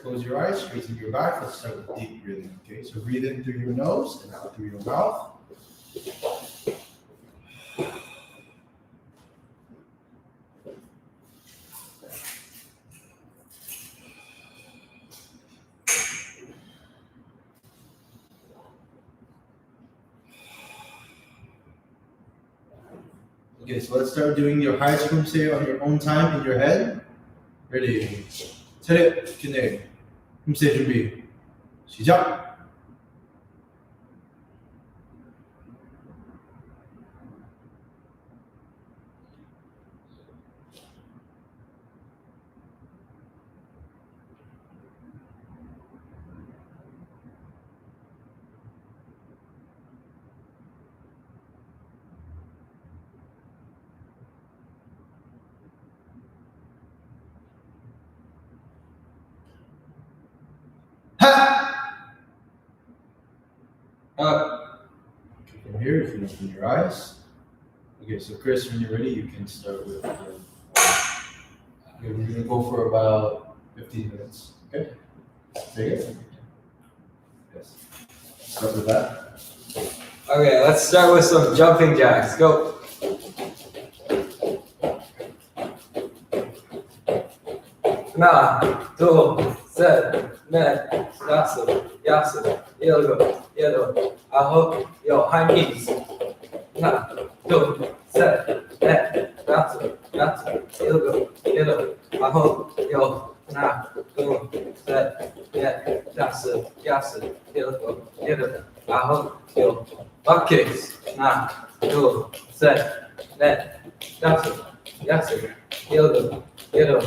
Close your eyes, straighten your back. Let's start with deep breathing. Okay, so breathe in through your nose and out through your mouth. Okay, so let's start doing your highest Poomsae on your own time in your head. Ready? Taeguek Chil Poomsae 준비. 시작. Okay, from here, you can open your eyes. Okay, so Chris, when you're ready, you can start with. Okay, we're gonna go for about 15 minutes. Okay, take it. Yes. Start with that. Okay, let's start with some jumping jacks. Go. 하나, 둘, 셋, 넷, 다섯, 여섯, 일곱, 여덟, 아홉, 열. High knees. 하나, 둘, 셋, 넷, 다섯, 여섯, 일곱, 여덟, 아홉, 열. 하나, 둘, 셋, 넷, 다섯, 여섯, 일곱, 여덟, 아홉, 열. Butt kicks. 하나, 둘, 셋, 넷, 다섯, 여섯, 일곱, 여덟,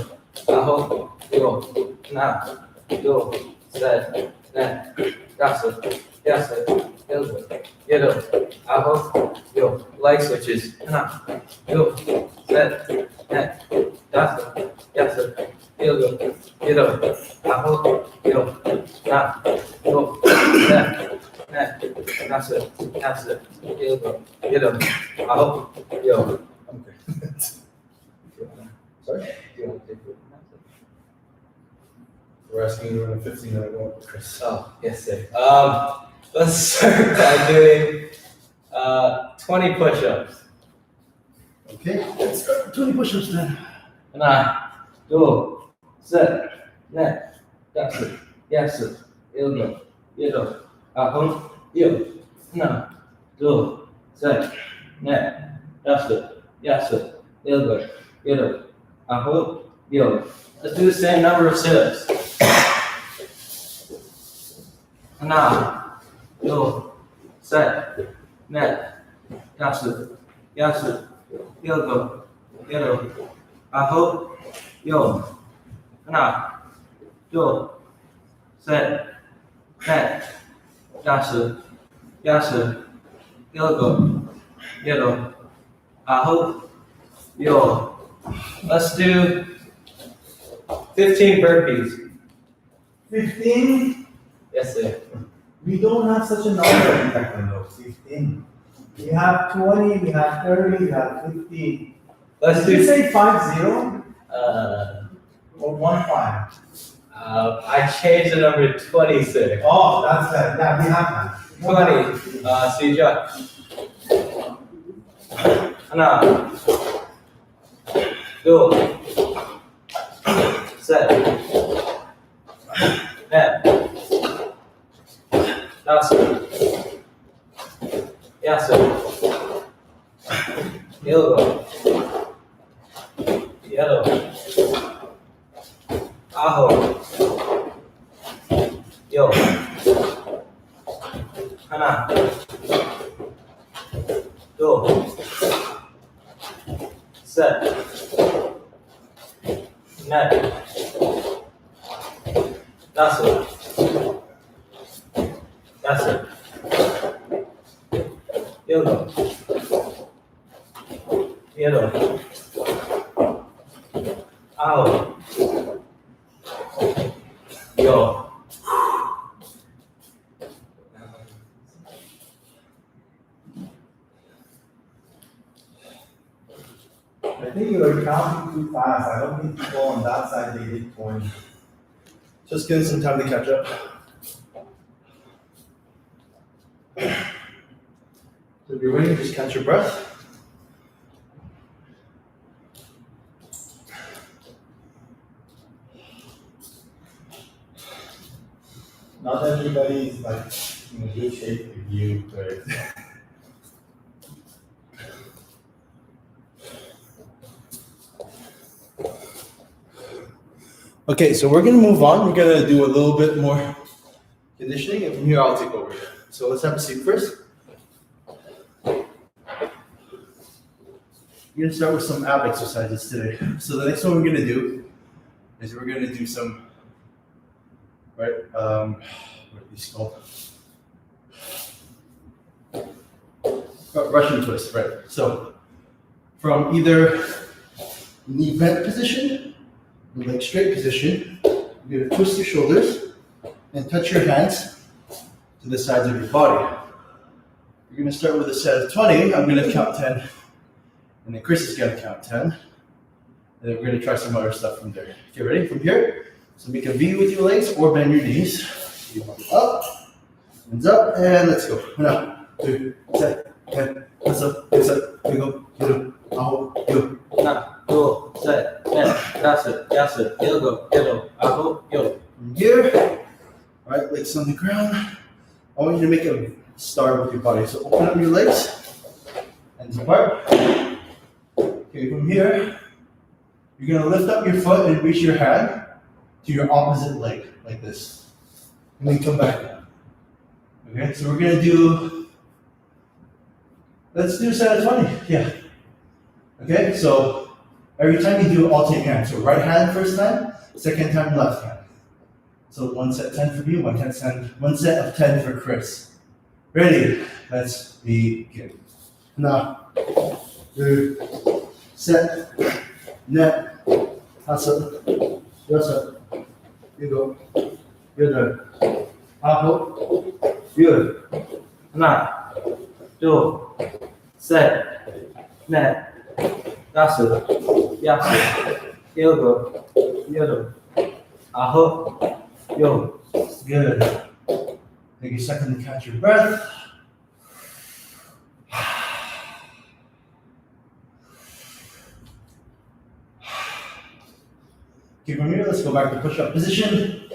아홉, 열. 하나, 둘, 셋, 넷, 다섯, 여섯, 일곱, 여덟, 아홉, 열. Leg switches. 하나, 둘, 셋, 넷, 다섯, 여섯, 일곱, 여덟, 아홉, 열. 하나, 둘, 셋, 넷, 다섯, 여섯, 일곱, 여덟, 아홉, 열. Sorry? We're asking you in a 15-minute one, Chris. Oh, yes, sir. Let's start by doing 20 push-ups. Okay, let's start with 20 push-ups then. 하나, 둘, 셋, 넷, 다섯, 여섯, 일곱, 여덟, 아홉, 열. 하나, 둘, 셋, 넷, 다섯, 여섯, 일곱, 여덟, 아홉, 열. Let's do the same number of sit-ups. 하나, 둘, 셋, 넷, 다섯, 여섯, 일곱, 여덟, 아홉, 열. 하나, 둘, 셋, 넷, 다섯, 여섯, 일곱, 여덟, 아홉, 열. Let's do 15 burpees. 15? Yes, sir. We don't have such a number in Taekwondo. 15. We have 20, we have 30, we have 50. Let's Did you do. say 50? Uh, Or 15? I changed the number to 20, sir. Oh, that's that. Yeah, we have that. 20. 시작. 하나, 둘, 셋, 넷, 다섯, 여섯, 일곱, 여덟, 아홉, 열. 하나, 둘, 셋, 넷, 다섯, 여섯, 일곱, 여덟, 아홉, 열. I think you were counting too fast. I don't think people on that side they did 20. Just getting some time to catch up. So if you're ready, just catch your breath. Not everybody's like in a good shape with you, but okay, so we're gonna move on. We're gonna do a little bit more conditioning, and from here I'll take over. So let's have a seat first. We're gonna start with some ab exercises today. So the next one we're gonna do is we're gonna do some, right? What are these called? Russian twist, right? So from either knee bent position, or leg straight position, you're gonna twist your shoulders and touch your hands to the sides of your body. You're gonna start with a set of 20. I'm gonna count 10, and then Chris is gonna count 10. And then we're gonna try some other stuff from there. Okay, ready? From here, so make a V with your legs or bend your knees. Up, hands up, and let's go. 1, 2, 3, 4, 5, 6, 7, 8, go. 1, 2, 3, 4, 5, 6, 7, 8, go. From here, right, legs on the ground. I want you to make a star with your body. So open up your legs, hands apart. Okay, from here, you're gonna lift up your foot and reach your hand to your opposite leg, like this. And then come back down. Okay, so we're gonna do, let's do a set of 20, yeah. Okay, so every time you do alternate hand. So right hand first time, second time left hand. So one set 10 for you, one set of 10 for Chris. Ready? Let's begin. Now, set, net, hustle, up. You go. You're done. Apple. Good. 1, 2, 3, 4, 5, 6, 7, 8, 9. Good. Take a second to catch your breath. Okay, from here, let's go back to push-up position.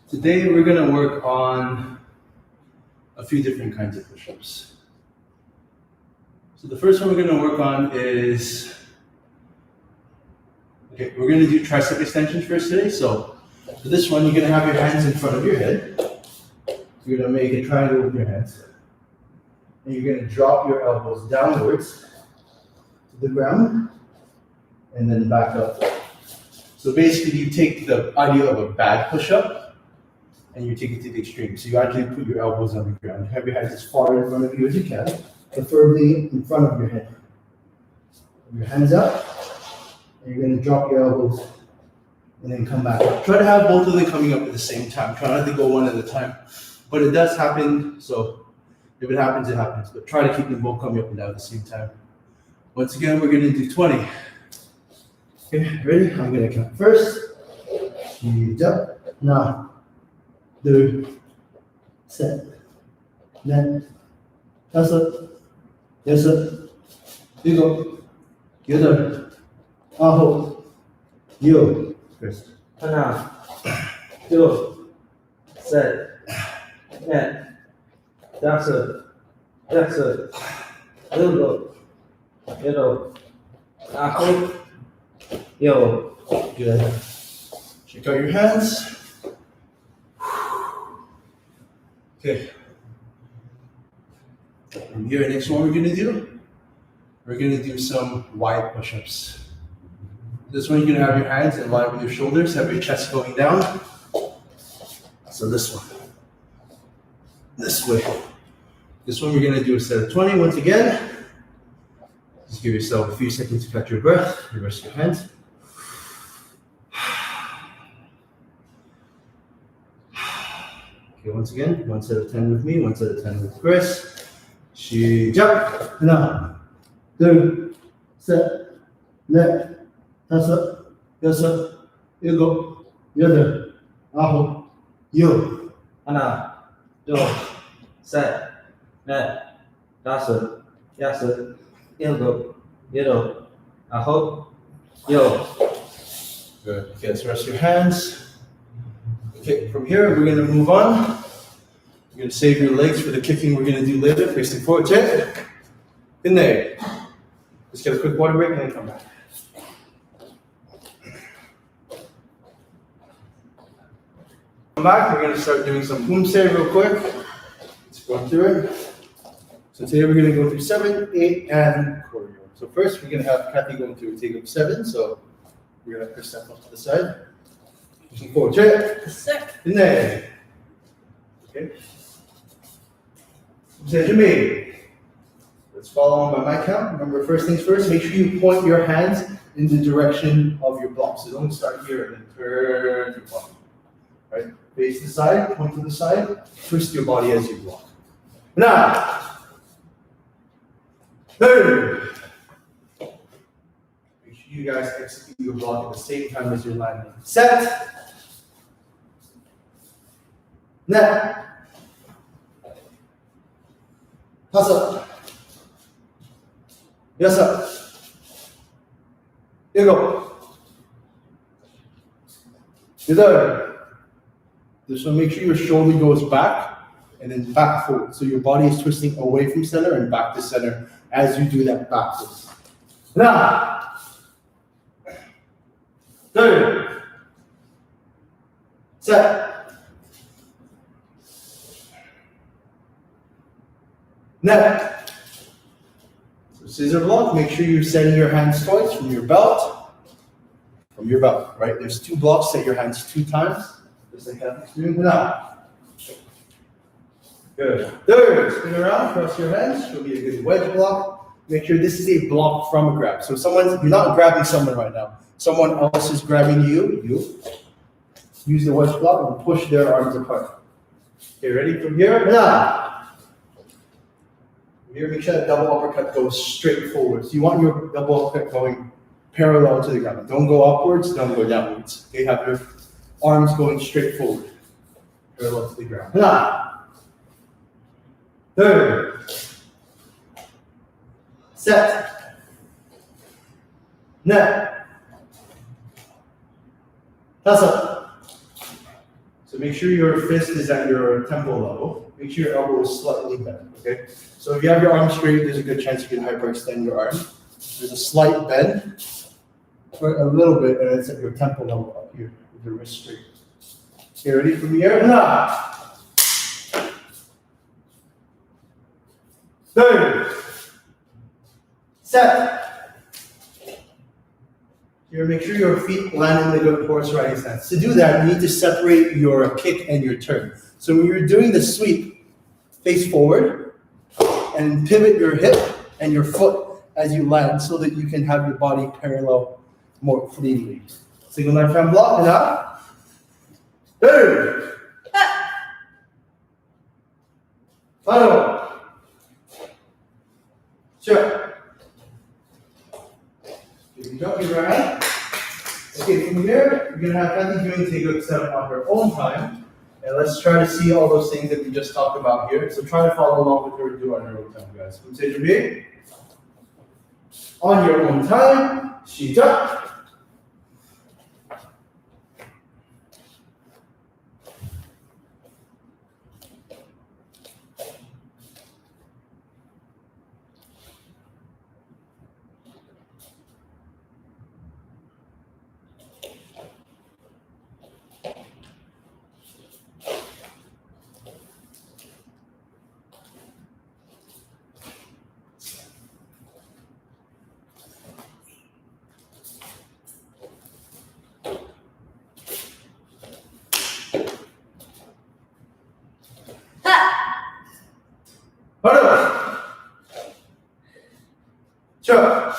Today, we're gonna work on a few different kinds of push-ups. So the first one we're gonna work on is, okay, we're gonna do tricep extensions first today. So for this one, you're gonna have your hands in front of your head. You're gonna make a triangle with your hands. And you're gonna drop your elbows downwards to the ground, and then back up. So basically, you take the idea of a bad push-up, and you take it to the extreme. So you actually put your elbows on the ground. Have your hands as far in front of you as you can, preferably in front of your head. Your hands up, and you're gonna drop your elbows, and then come back up. Try to have both of them coming up at the same time. Try not to go one at a time. But it does happen, so if it happens, it happens. But try to keep them both coming up and down at the same time. Once again, we're gonna do 20. Okay, ready? I'm gonna count first. Heat up. Now, 2, set, net, 5, 6, 7, 8, 9, 10. Chris. 1, 2, 3, 4, 5, 6, 7, 8, 9, 10. Good. Check out your hands. Okay. From here, next one we're gonna do some wide push-ups. This one, you're gonna have your hands in line with your shoulders, have your chest going down. So this one. This way. This one, we're gonna do a set of 20 once again. Just give yourself a few seconds to catch your breath. Reverse your hands. Okay, once again, one set of 10 with me, one set of 10 with Chris. 시작. 1, 2, 셋, 넷, 5, 여섯, 일곱, 여덟, 아홉, 열. 하나, 둘, 셋, 넷, 다섯, 여섯, 일곱, 여덟, 아홉, 열. Good. Okay, let's rest your hands. Okay, from here we're gonna move on. You're gonna save your legs for the kicking we're gonna do later. Facing forward, check. In there. Let's get a quick water break and then come back. Come back, we're gonna start doing some Poomsae real quick. Let's go through it. So today we're gonna go through 7, 8, and Koryo. So first we're gonna have Cathy going through Taeguek 7. So we're gonna have her step off to the side. Pushing forward, check. In there. Okay. Jimmy. Let's follow on by my count. Remember, first things first, make sure you point your hands in the direction of your block. So don't start here and then turn your body. Right? Face the side, point to the side, twist your body as you block. Now, third. Make sure you guys execute your block at the same time as you're landing. Set. Net. 다섯. 여섯. 일곱. 여덟. So make sure your shoulder goes back and then back forward. So your body is twisting away from center and back to center as you do that backwards. Now, third, set, net. So scissor block, make sure you're setting your hands twice from your belt. From your belt, right? There's two blocks, set your hands 2 times. Just like that. Now. Good. Third, spin around, cross your hands. Should be a good wedge block. Make sure this is a block from a grab. So you're not grabbing someone right now. Someone else is grabbing you. You use the wedge block and push their arms apart. Okay, ready from here? Now. From here, make sure that double uppercut goes straight forward. So you want your double uppercut going parallel to the ground. Don't go upwards, don't go downwards. Okay, have your arms going straight forward, parallel to the ground. Now, third, set, net, 다섯. So make sure your fist is at your temple level. Make sure your elbow is slightly bent, okay? So if you have your arm straight, there's a good chance you can hyperextend your arm. There's a slight bend, for a little bit, and it's at your temple level up here. The wrist straight. Okay, ready from here? Now. Third. Set. Here, make sure your feet land in the good horse riding stance. To do that, you need to separate your kick and your turn. So when you're doing the sweep, face forward and pivot your hip and your foot as you land so that you can have your body parallel more cleanly. Single knife hand block, and up. Third. Final. Sure. If you drop your right. Okay, from here, you're going to have Cathy doing Taeguek 7 on her own time. And let's try to see all those things that we just talked about here. So try to follow along with her and do on her own time, guys. Poomsae 준비. On your own time. 시작. Sure.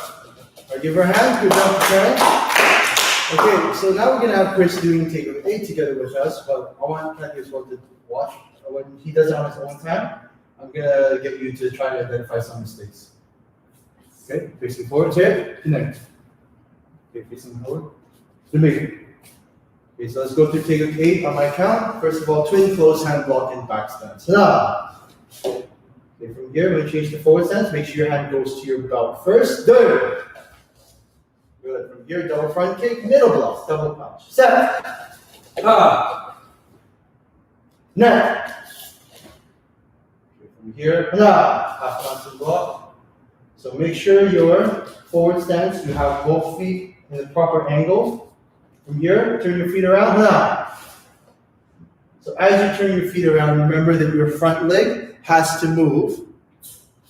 Give her a hand. Good job, Kenneth. Okay, so now we're going to have Chris doing Taeguek 8 together with us, but I want Cathy as well to watch. When he does it on his own time, I'm going to get you to try to identify some mistakes. Okay, facing forward, here, connect. Okay, facing forward. It's amazing. Okay, so let's go through Taeguek 8 on my count. First of all, twin close hand block and back stance. Now, okay, from here, when you change to forward stance, make sure your hand goes to your belt first. Good. Good. From here, double front kick, middle block, double punch. Set. Net. Okay, from here, half mountain block. So make sure your forward stance, you have both feet in the proper angle. From here, turn your feet around. So as you turn your feet around, remember that your front leg has to move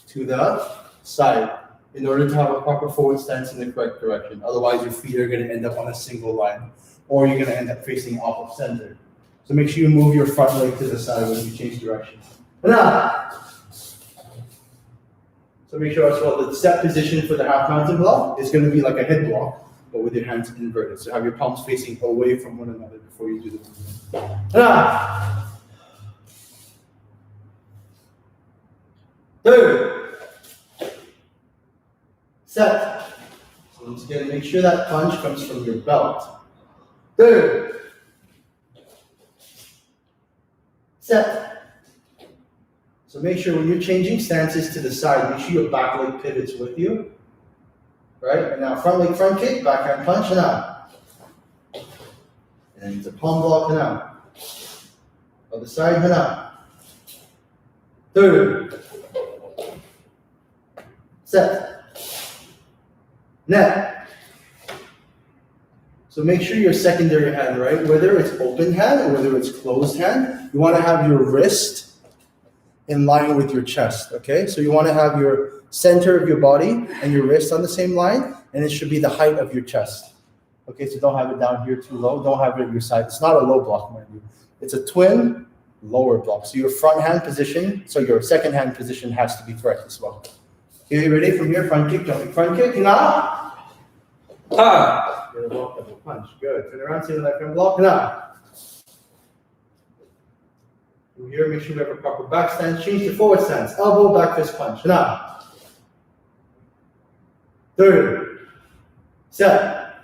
to the side in order to have a proper forward stance in the correct direction. Otherwise, your feet are going to end up on a single line, or you're going to end up facing off of center. So make sure you move your front leg to the side when you change directions. So make sure as well that the step position for the half mountain block is going to be like a head block, but with your hands inverted. So have your palms facing away from one another before you do the movement. Third. Set. So once again, make sure that punch comes from your belt. Third. Set. So make sure when you're changing stances to the side, make sure your back leg pivots with you. Right? And now front leg front kick, backhand punch, and out. And it's a palm block, and out. Other side, and out. Third. Set. Net. So make sure your secondary hand, right? Whether it's open hand or whether it's closed hand, you want to have your wrist in line with your chest, okay? So you want to have your center of your body and your wrist on the same line, and it should be the height of your chest. Okay, so don't have it down here too low. Don't have it at your side. It's not a low block, mind you. It's a twin lower block. So your front hand position, so your second hand position has to be correct as well. Okay, ready? From here, front kick, jumping front kick, now. Get a block, double punch. Good. Turn around, see the left hand block, now. From here, make sure we have a proper back stance. Change to forward stance. Elbow, back fist punch. Now. Third. Set.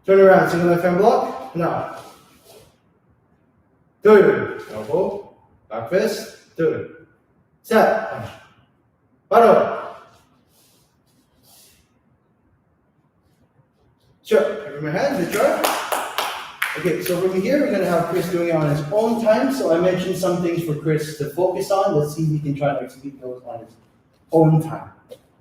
Turn around, single left hand block. Now. Third. Elbow, back fist. Third. Set. Punch. Bottom. Sure. Cover my hands, good job. Okay, so from here, we're going to have Chris doing it on his own time. So I mentioned some things for Chris to focus on. Let's see if he can try to execute those on his own time.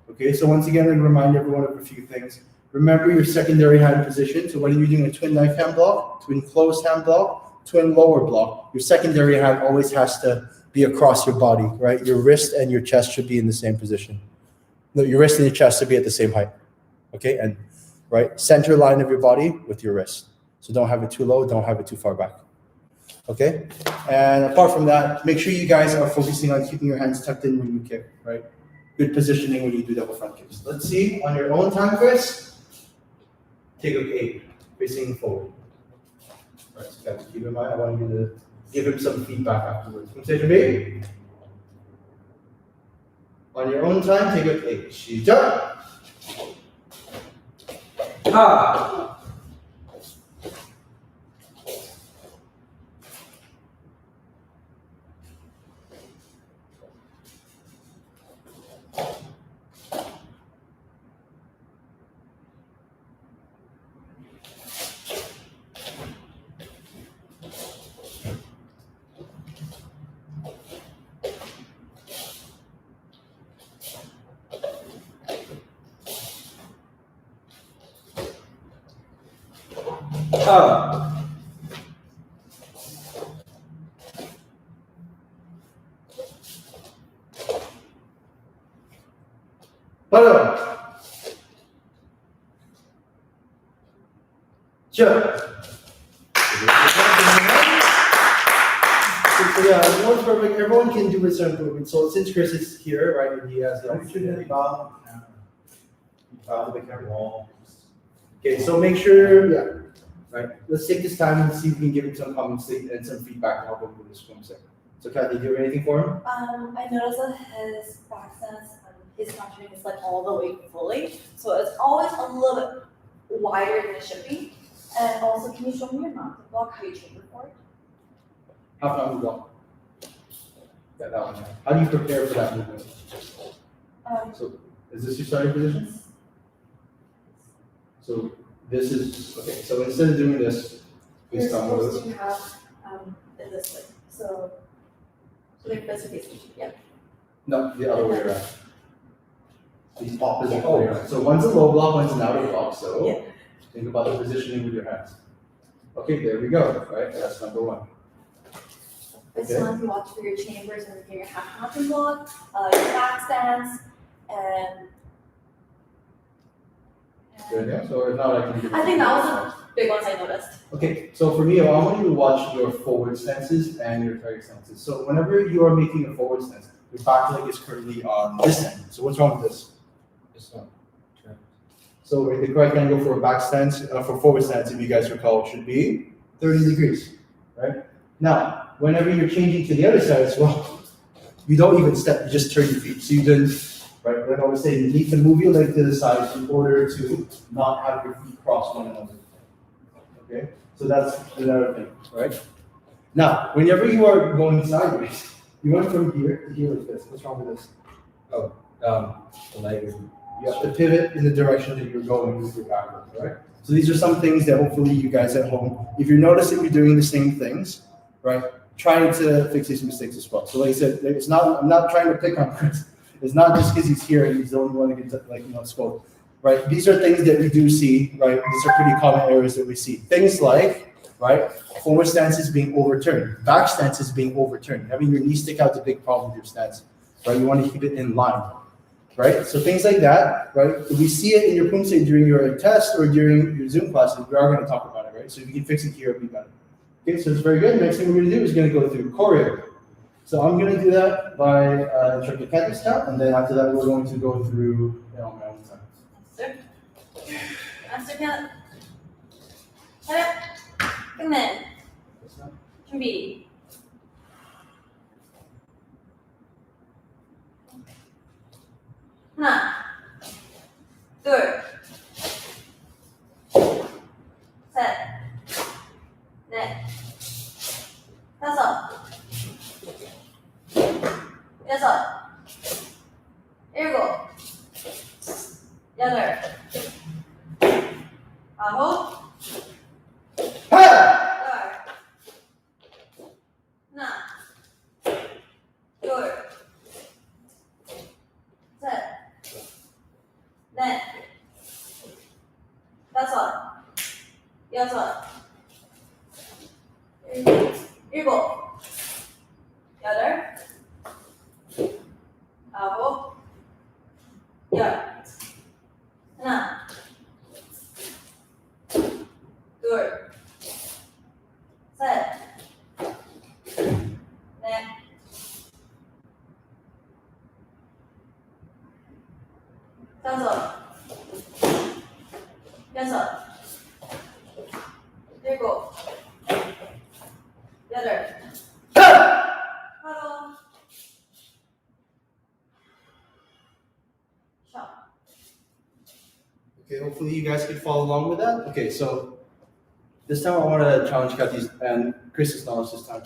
Okay, so once again, I'm going to remind everyone of a few things. Remember your secondary hand position. So whether you're doing a twin knife hand block, twin closed hand block, twin lower block, your secondary hand always has to be across your body, right? Your wrist and your chest should be in the same position. No, your wrist and your chest should be at the same height. Okay, and right, center line of your body with your wrist. So don't have it too low, don't have it too far back. Okay? And apart from that, make sure you guys are focusing on keeping your hands tucked in when you kick, right? Good positioning when you do double front kicks. Let's see, on your own time, Chris, Taeguek 8, facing forward. All right, so guys, keep in mind, I want you to give him some feedback afterwards. Poomsae B. On your own time, Taeguek 8. 시작! Bottom. Sure. So yeah, everyone's perfect. Everyone can do this improvement. So since Chris is here, right, and he has the opportunity. Okay, so make sure, yeah, right. Let's take this time and see if we can give him some comments and some feedback to help him with this Poomsae. So Cathy, do you have anything for him? I noticed that his back stance, his punching is like all the way fully, so it's always a little bit wider than it should be. can you show me your mountain block, how you train before? Half mountain block. Yeah, that one. How do you prepare for that movement? So, is this your starting position? So, this is, okay, so instead of doing this, You're please tell me what it supposed is. to have it this way. So like this is facing, yeah. No, the other way around. These opposite way around. So one's a low block, one's an outer block. So Yeah. think about the positioning with your hands. Okay, there we go. Right, that's number one. This Okay. one you watch for your chambers and your half mountain block, your back stance, and Good. Yeah. So if not, I can give you. I think that was the big ones I noticed. Okay, so for me, I want you to watch your forward stances and your Taeguek stances. So whenever you are making a forward stance, your back leg is currently on this end. So what's wrong with this? It's not. So the correct angle for a back stance, for forward stance, if you guys recall, should be 30 degrees, right? Now, whenever you're changing to the other side as well, you don't even step, you just turn your feet. So you then, right, like I was saying, you need to move your leg to the side in order to not have your feet cross one another. Okay, so that's another thing, right? Now, whenever you are going sideways, you went from here to here like this. What's wrong with this? The leg is. You have to pivot in the direction that you're going with your backwards, right? So these are some things that hopefully you guys at home, if you're noticing you're doing the same things, right? Trying to fix these mistakes as well. So like I said, it's not, I'm not trying to pick on Chris. It's not just because he's here and he's the only one that gets scolded, right? These are things that we do see, right? These are pretty common errors that we see. Things like, right, forward stances being overturned, back stances being overturned. Having your knees stick out is a big problem with your stance, right? You want to keep it in line, right? So things like that, right? If we see it in your Poomsae during your test or during your Zoom classes, we are going to talk about it, right? So if you can fix it here, it'll be better. Okay, so it's very good. Next thing we're going to do is going to go through Koryo. So I'm going to do that by Instructor Cathy's count, and then after that we're going to go through my own time. Sir. Master Kenneth. Kenneth. Kenneth. 준비. 하나, 둘, 셋, 넷, 다섯, 여섯, 일곱, 여덟, 아홉, 열. 하나, 둘, 셋, 넷, 다섯, 여섯, 일곱, 여덟, 아홉, 열. 하나, 둘, 셋, 넷, 다섯, 여섯, 일곱, 여덟, 하루, 쉬어. Okay, hopefully you guys can follow along with that. Okay, so this time I want to challenge Cathy's and Chris's knowledge this time.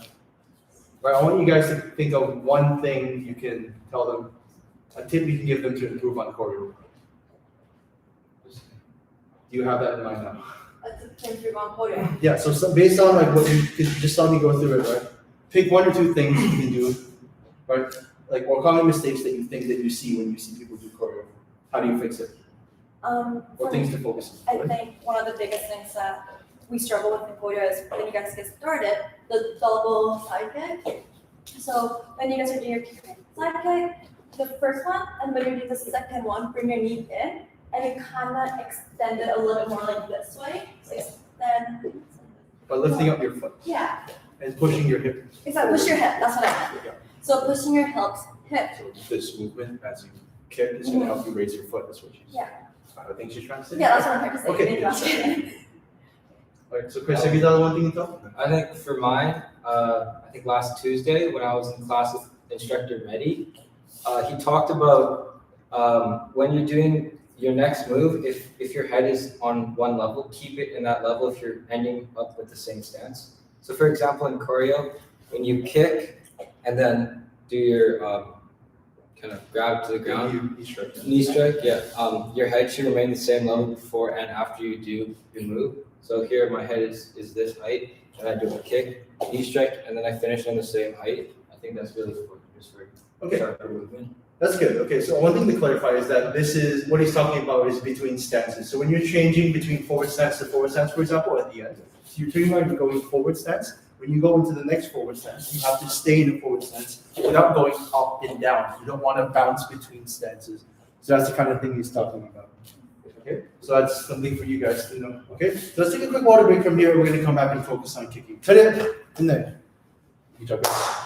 Right, I want you guys to think of one thing you can tell them, a tip you can give them to improve on Koryo. Do you have that in mind now? Can you on Koryo? Yeah, so based on like what you could just let me go through it, right? Pick one or two things you can do, right? Like or common mistakes that you think that you see when you see people do Koryo. How do you fix it? What For things me, to focus I on? think one of the biggest things that we struggle with in Koryo is when you guys get started, the double side kick. So when you guys are doing your side kick, the first one, and when you do the second one, bring your knee in, and you kind of extend it a little bit more like this way. So extend. By lifting up your foot Yeah, and pushing your hip. exactly. Push your hip. That's what I meant. Yeah. So pushing your hips, hip. So this movement as you kick is going to help you raise your foot. That's what she's. Yeah. I think she's trying to say. Yeah, that's what I'm trying to say. Okay. Maybe that's it. All right. So Chris, have you done one thing you tell? I think for mine, I think last Tuesday when I was in class with Instructor Mehdi, he talked about when you're doing your next move, if your head is on one level, keep it in that level if you're ending up with the same stance. So for example, in Koryo, when you kick and then do your kind of grab to the ground, knee strike, yeah, your head should remain the same level before and after you do your move. So here my head is this height, and I do a kick, knee strike, and then I finish on the same height. I think that's really important just for sharper movement. That's good. Okay, so one thing to clarify is that this is what he's talking about is between stances. So when you're changing between forward stance to forward stance, for example, at the end, so you're turning around and going forward stance. When you go into the next forward stance, you have to stay in the forward stance without going up and down. You don't want to bounce between stances. So that's the kind of thing he's talking about. Okay, so that's something for you guys to know. Okay, so let's take a quick water break from here. We're going to come back and focus on kicking. Cut it, and then you talk about.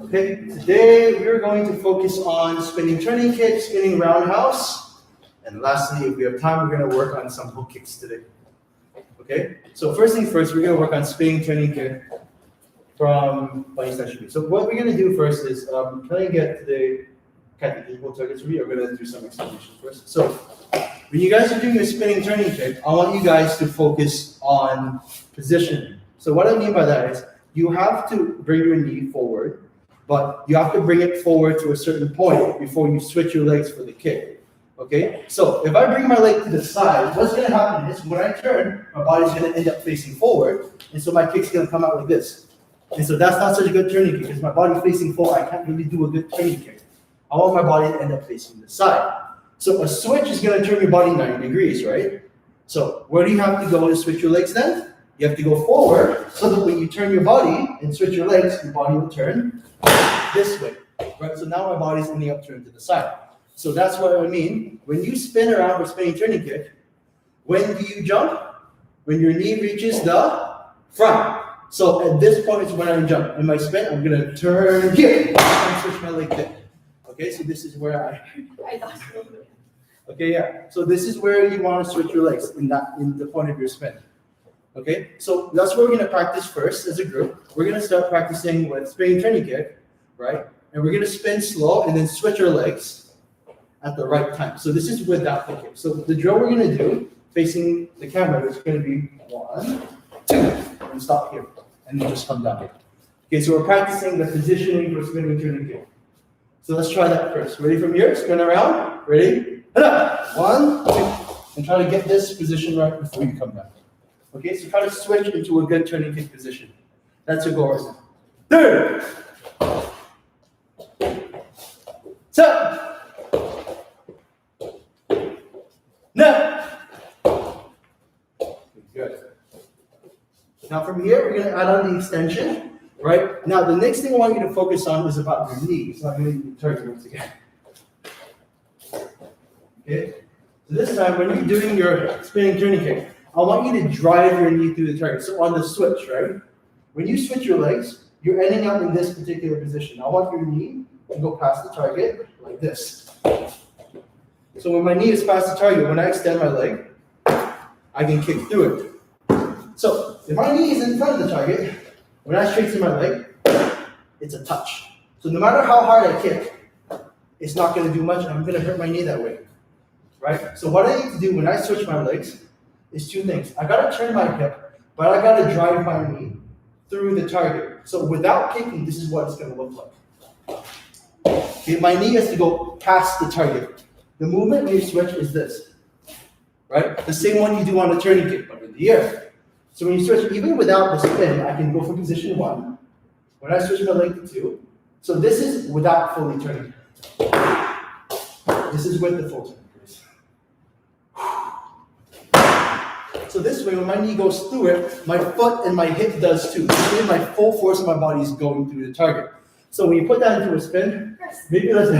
Okay, today we're going to focus on spinning turning kick, spinning roundhouse, and lastly, if we have time, we're going to work on some hook kicks today. Okay, so first thing first, we're going to work on spinning turning kick from bunny stand. So what we're going to do first is, can I get the Cathy equal targets for me? I'm going to do some explanation first. So when you guys are doing a spinning turning kick, I want you guys to focus on positioning. So what I mean by that is, you have to bring your knee forward, but you have to bring it forward to a certain point before you switch your legs for the kick. Okay? So if I bring my leg to the side, what's going to happen is when I turn, my body's going to end up facing forward, and so my kick's going to come out like this. And so that's not such a good turning kick because my body facing forward, I can't really do a good turning kick. I want my body to end up facing the side. So a switch is going to turn your body 90 degrees, right? So where do you have to go to switch your legs then? You have to go forward so that when you turn your body and switch your legs, your body will turn this way, right? So now my body's ending up turned to the side. So that's what I mean. When you spin around with spinning turning kick, when do you jump? When your knee reaches the front. So at this point is when I jump. In my spin, I'm gonna turn here and switch my leg there. Okay, so this is where okay, yeah. So this is where you want to switch your legs in the point of your spin. Okay, so that's what we're going to practice first as a group. We're going to start practicing with spinning turning kick, right? And we're going to spin slow and then switch our legs at the right time. So this is without the kick. So the drill we're going to do, facing the camera, is going to be 1, 2, and stop here, and then just come down. Okay, so we're practicing the positioning for spinning turning kick. So let's try that first. Ready from here? Spin around. Ready? 1, 2, and try to get this position right before you come down. Okay, so try to switch into a good turning kick position. That's your goal right now. 3, 7, 9. Good. Now from here, we're going to add on the extension, right? Now the next thing I want you to focus on is about your knee. So I'm going to turn once again. Okay, so this time when you're doing your spinning turning kick, I want you to drive your knee through the target. So on the switch, right? When you switch your legs, you're ending up in this particular position. I want your knee to go past the target like this. So when my knee is past the target, when I extend my leg, I can kick through it. So if my knee is in front of the target, when I straighten my leg, it's a touch. So no matter how hard I kick, it's not going to do much. I'm going to hurt my knee that way. Right? So what I need to do when I switch my legs is 2 things. I gotta turn my hip, but I gotta drive my knee through the target. So without kicking, this is what it's gonna look like. Okay, my knee has to go past the target. The movement when you switch is this, right? The same one you do on a turning kick, but in the air. So when you switch, even without the spin, I can go from position 1. When I switch my leg to 2, so this is without fully turning. This is with the full turn. So this way, when my knee goes through it, my foot and my hip does too. This way, my full force of my body is going through the target. So when you put that into a spin, maybe let's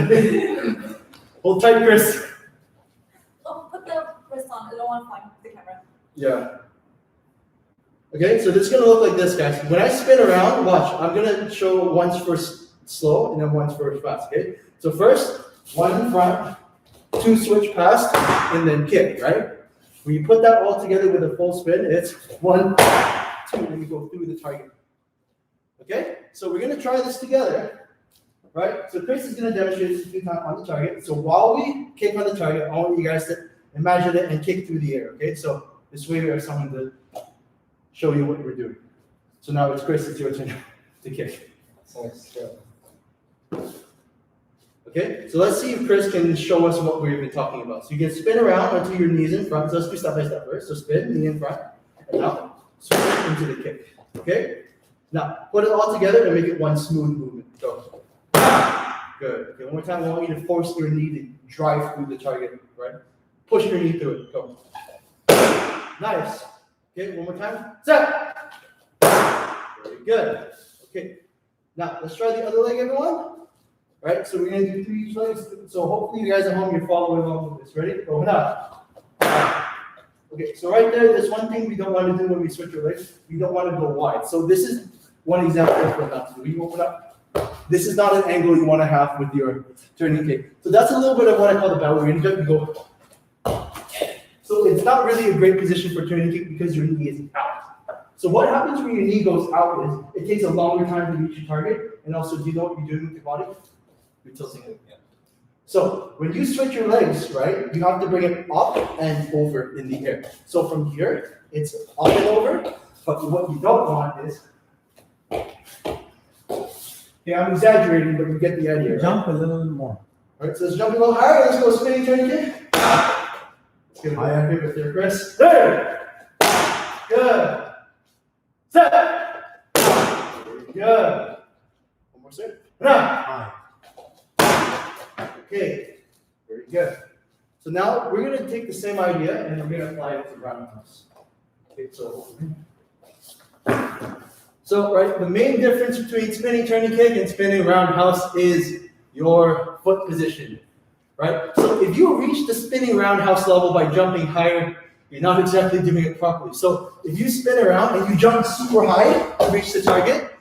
hold tight, Chris. Oh, put the wrist on. I don't want to find the camera. Yeah. Okay, so this is gonna look like this, guys. When I spin around, watch. I'm gonna show once first slow and then once first fast. Okay. So first, 1 in front, 2 switch past, and then kick. Right. When you put that all together with a full spin, it's 1, 2, and you go through the target. Okay, so we're gonna try this together, right? So Chris is gonna demonstrate this a few times on the target. So while we kick on the target, I want you guys to imagine it and kick through the air. Okay, so this way we have someone to show you what we're doing. So now it's Chris, it's your turn to kick. Okay, so let's see if Chris can show us what we've been talking about. So you can spin around onto your knees in front. So let's do step by step first. So spin, knee in front, and now switch into the kick. Okay, now put it all together and make it one smooth movement. Go. Good. Okay, one more time. I want you to force your knee to drive through the target, right? Push your knee through it. Go. Nice. Okay, one more time. Set. Very good. Okay, now let's try the other leg, everyone. Right, so we're gonna do 3 each legs. So hopefully you guys at home, you're following along with this. Ready? Open up. Okay, so right there, there's one thing we don't want to do when we switch our legs. We don't want to go wide. So this is one example of what not to do. When you open up, this is not an angle you want to have with your turning kick. So that's a little bit of what I call the ballerina jump. You go. So it's not really a great position for turning kick because your knee is out. So what happens when your knee goes out is it takes a longer time to reach your target. And also, do you know what you're doing with your body? You're tilting it. Yeah. So when you switch your legs, right, you have to bring it up and over in the air. So from here, it's up and over. But what you don't want is, yeah, I'm exaggerating, but you get the idea. Right? Jump a little more. All right, so let's jump a little higher. Let's go spinning, turning kick. Let's get a higher here with your Chris. There. Good. Set. Good. One more set. Now. Okay. Very good. So now we're going to take the same idea and we're going to apply it to roundhouse. Okay, so right, the main difference between spinning turning kick and spinning roundhouse is your foot position. Right? So if you reach the spinning roundhouse level by jumping higher, you're not exactly doing it properly. So if you spin around and you jump super high to reach the target,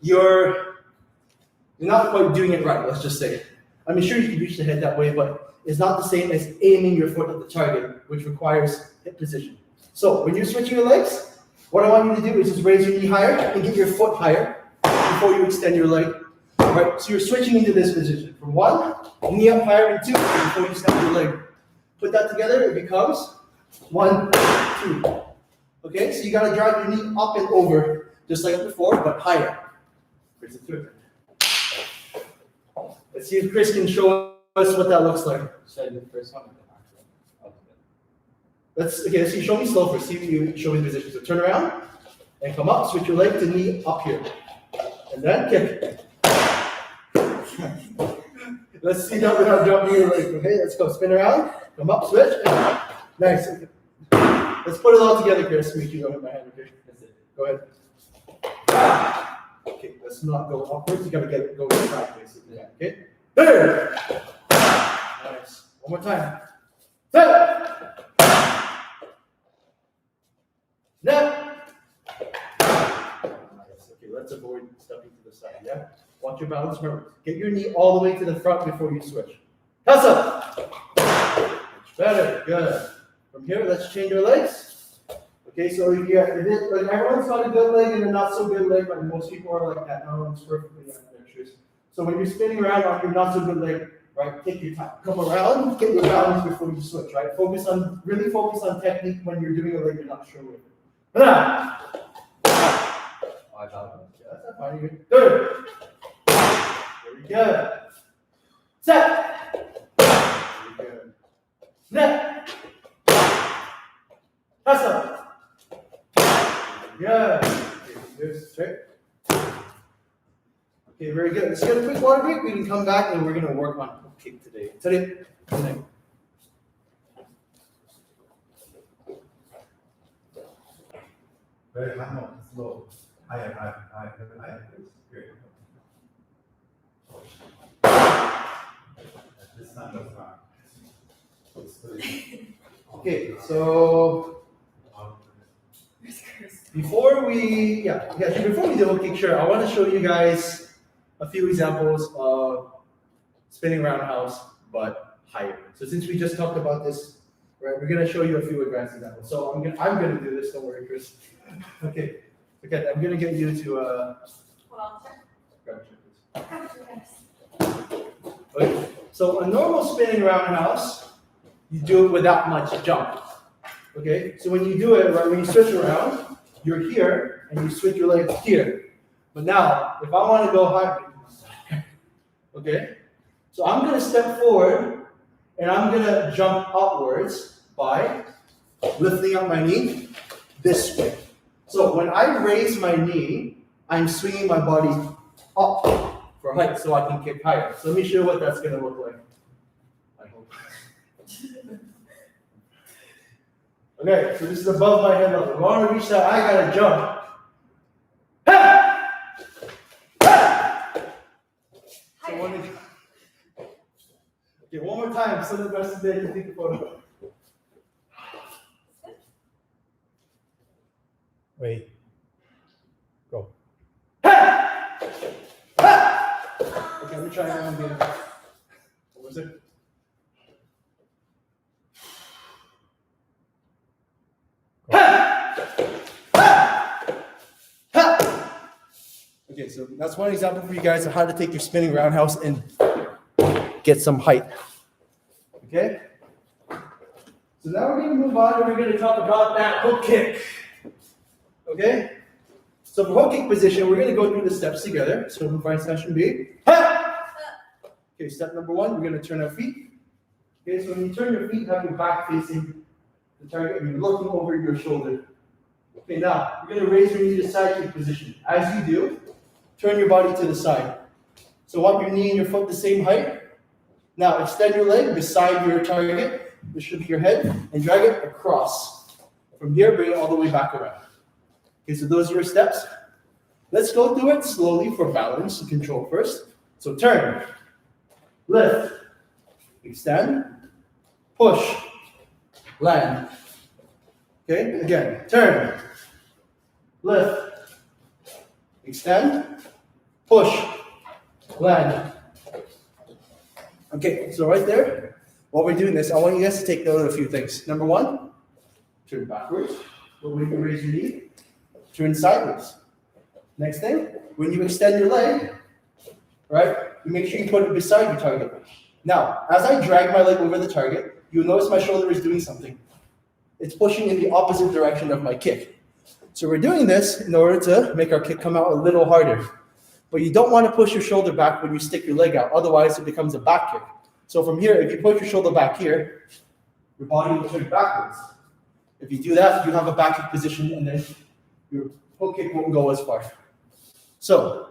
you're not quite doing it right, let's just say. I mean, sure, you can reach the head that way, but it's not the same as aiming your foot at the target, which requires hip position. So when you're switching your legs, what I want you to do is just raise your knee higher and get your foot higher before you extend your leg. All right, so you're switching into this position. From 1, knee up higher, and 2, before you extend your leg. Put that together, it becomes 1, 2. Okay, so you gotta drive your knee up and over, just like before, but higher. Let's see if Chris can show us what that looks like. Should I do the first one? Let's see, show me slow first. See if you show me the position. So turn around and come up, switch your leg to knee up here. And then kick. Let's see now without jumping your leg. Okay, let's go. Spin around, come up, switch, and nice. Okay. Let's put it all together, Chris. Make sure you don't hit my hand, okay? That's it. Go ahead. Okay, let's not go upwards. You gotta go back, basically. Yeah. Okay. There. Nice. One more time. Set. Now. Nice. Okay, let's avoid stepping to the side. Yeah. Watch your balance. Remember, get your knee all the way to the front before you switch. Pass up. Much better. Good. From here, let's change our legs. Okay, so everyone's got a good leg and a not so good leg, but most people are like that. No one's perfectly ambidextrous. So when you're spinning around on your not so good leg, right, take your time. Come around, get your balance before you switch, right? Really focus on technique when you're doing a leg you're not sure with. Now. Oh, I got it. Yeah, that's not fine. You're good. Very good. Set. Very good. Net. Pass up. Good. Okay, straight. Okay, very good. Let's get a quick water break. We can come back and we're going to work on hook kick today. Today. Very high, no, slow. Higher. Great. This not the front. Okay, so before we do hook kick, sure, I want to show you guys a few examples of spinning roundhouse, but higher. So since we just talked about this, right, we're gonna show you a few advanced examples. So I'm gonna do this. Don't worry, Chris. Okay, I'm gonna get you to Hold on, sir. Gotcha, yes. Okay. So a normal spinning roundhouse, you do it without much jump. Okay, so when you do it, right, when you switch around, you're here and you switch your leg here. But now, if I want to go high, okay, so I'm going to step forward and I'm going to jump upwards by lifting up my knee this way. So when I raise my knee, I'm swinging my body up for height so I can kick higher. So let me show you what that's going to look like. I hope. Okay, so this is above my head level. If I want to reach that, I got to jump. Ha! Ha! So okay, one more time so the rest of the day you take a photo. Wait. Go. Ha! Ha! Okay, let me try that one again. What was it? Ha! Ha! Ha! Okay, so that's one example for you guys of how to take your spinning roundhouse and get some height. Okay? So now we're going to move on and we're going to talk about that hook kick. Okay? So for hook kick position, we're going to go through the steps together. So we'll find session B. Ha! Okay, step number one, we're going to turn our feet. Okay, so when you turn your feet, have your back facing the target and you're looking over your shoulder. Okay, now you're going to raise your knee to side kick position. As you do, turn your body to the side. So want your knee and your foot the same height. Now extend your leg beside your target, this should be your head, and drag it across. From here, bring it all the way back around. Okay, so those are your steps. Let's go through it slowly for balance and control first. So turn, lift, extend, push, land. Okay, again, turn, lift, extend, push, land. Okay, so right there, while we're doing this, I want you guys to take note of a few things. Number one, turn backwards, but when you raise your knee, turn sideways. Next thing, when you extend your leg, right, you make sure you put it beside your target. Now, as I drag my leg over the target, you'll notice my shoulder is doing something. It's pushing in the opposite direction of my kick. So we're doing this in order to make our kick come out a little harder. But you don't want to push your shoulder back when you stick your leg out, otherwise it becomes a back kick. So from here, if you put your shoulder back here, your body will turn backwards. If you do that, you have a back kick position and then your hook kick won't go as far. So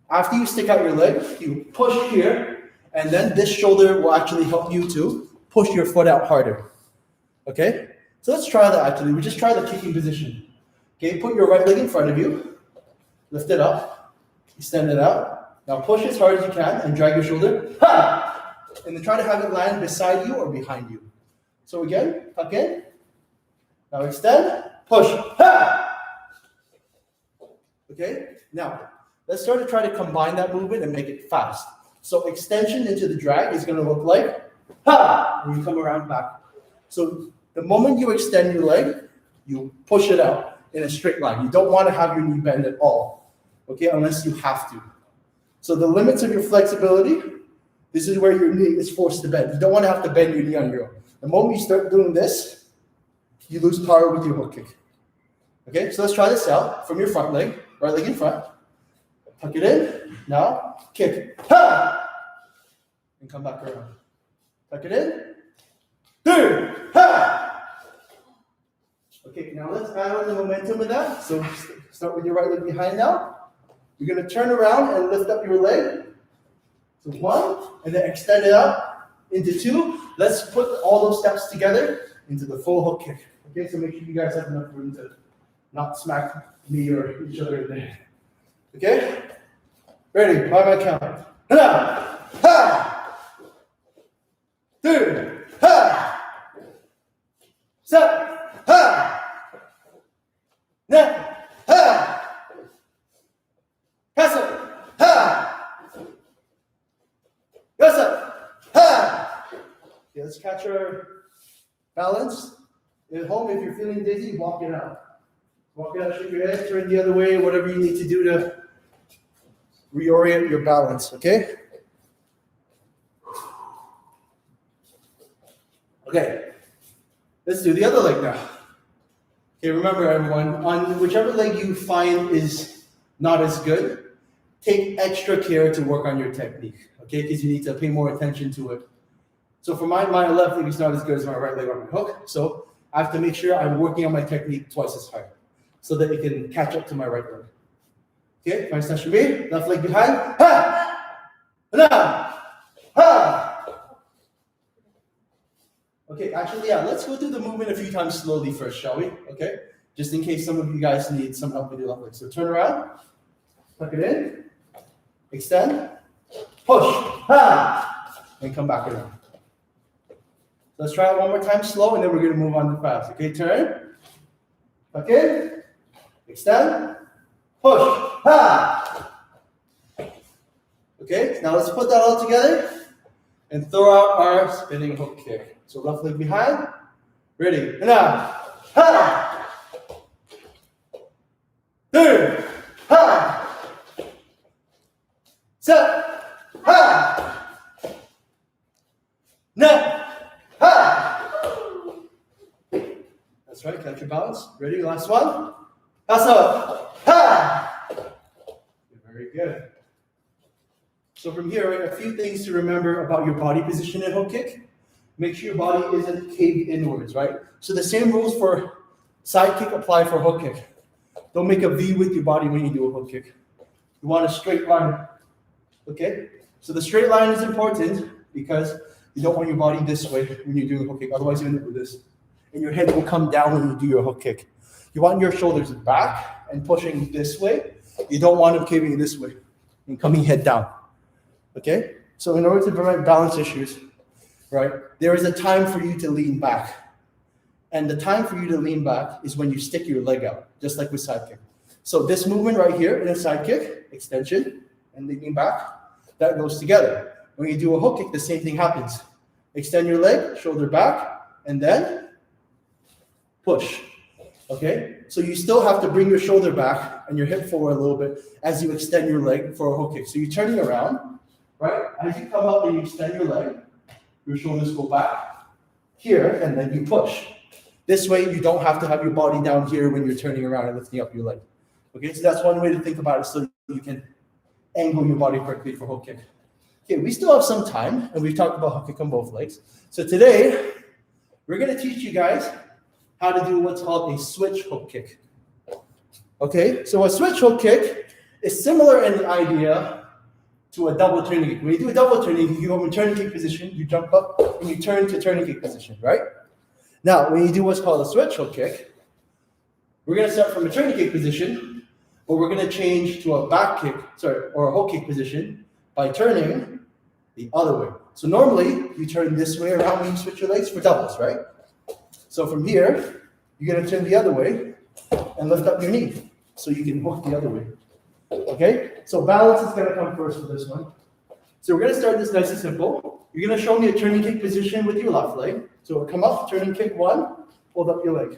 after you stick out your leg, you push here, and then this shoulder will actually help you to push your foot out harder. Okay? So let's try that actually. We just try the kicking position. Okay, put your right leg in front of you, lift it up, extend it out. Now push as hard as you can and drag your shoulder. Ha! And then try to have it land beside you or behind you. So again, tuck in. Now extend, push. Ha! Okay? Now, let's start to try to combine that movement and make it fast. So extension into the drag is going to look like ha! And you come around back. So the moment you extend your leg, you push it out in a straight line. You don't want to have your knee bend at all, okay, unless you have to. So the limits of your flexibility, this is where your knee is forced to bend. You don't want to have to bend your knee on your own. The moment you start doing this, you lose power with your hook kick. Okay, so let's try this out from your front leg, right leg in front. Tuck it in, now kick, ha! And come back around. Tuck it in, two, ha! Okay, now let's add on the momentum of that. So start with your right leg behind now. You're going to turn around and lift up your leg. So one, and then extend it up into two. Let's put all those steps together into the full hook kick. Okay, so make sure you guys have enough room to not smack me or each other in the head. Okay? Ready, by my count. Ha! Ha! Two, ha! Seven, ha! Nine, ha! Hustle, ha! Gosa, ha! Okay, let's catch our balance. At home, if you're feeling dizzy, walk it out. Walk it out, shake your head, turn the other way, whatever you need to do to reorient your balance, okay? Okay, let's do the other leg now. Okay, remember everyone, on whichever leg you find is not as good, take extra care to work on your technique, okay? Because you need to pay more attention to it. So for my left leg is not as good as my right leg on my hook, so I have to make sure I'm working on my technique twice as hard so that it can catch up to my right leg. Okay, nice touch for me, left leg behind, ha! Down, ha! Okay, actually, yeah, let's go through the movement a few times slowly first, shall we? Okay, just in case some of you guys need some help with your left leg. So turn around, tuck it in, extend, push, ha! And come back around. Let's try it one more time slow, and then we're going to move on to fast. Okay, turn, tuck in, extend, push, ha! Okay, now let's put that all together and throw out our spinning hook kick. So left leg behind, ready, now, ha! Turn, ha! Set, ha! Net, ha! That's right, catch your balance. Ready, last one. Pass up, ha! Very good. So from here, right, a few things to remember about your body position in hook kick. Make sure your body isn't caved inwards, right? So the same rules for side kick apply for hook kick. Don't make a V with your body when you do a hook kick. You want a straight line, okay? So the straight line is important because you don't want your body this way when you do a hook kick. Otherwise, you end up with this. And your head will come down when you do your hook kick. You want your shoulders back and pushing this way. You don't want them caving this way and coming head down, okay? So in order to prevent balance issues, right, there is a time for you to lean back. And the time for you to lean back is when you stick your leg out, just like with side kick. So this movement right here in a side kick, extension and leaning back, that goes together. When you do a hook kick, the same thing happens. Extend your leg, shoulder back, and then push, okay? So you still have to bring your shoulder back and your hip forward a little bit as you extend your leg for a hook kick. So you're turning around, right? As you come up and you extend your leg, your shoulders go back here, and then you push. This way, you don't have to have your body down here when you're turning around and lifting up your leg. Okay, so that's one way to think about it so you can angle your body correctly for hook kick. Okay, we still have some time, and we've talked about hook kick on both legs. So today, we're going to teach you guys how to do what's called a switch hook kick. Okay, so a switch hook kick is similar in idea to a double turning kick. When you do a double turning kick, you go from turning kick position, you jump up, and you turn to turning kick position, right? Now, when you do what's called a switch hook kick, we're going to start from a turning kick position, but we're going to change to a back kick, or a hook kick position by turning the other way. So normally, you turn this way around when you switch your legs for doubles, right? So from here, you're going to turn the other way and lift up your knee so you can hook the other way. Okay, so balance is going to come first for this one. So we're going to start this nice and simple. You're going to show me a turning kick position with your left leg. So we'll come up, turning kick one, hold up your leg.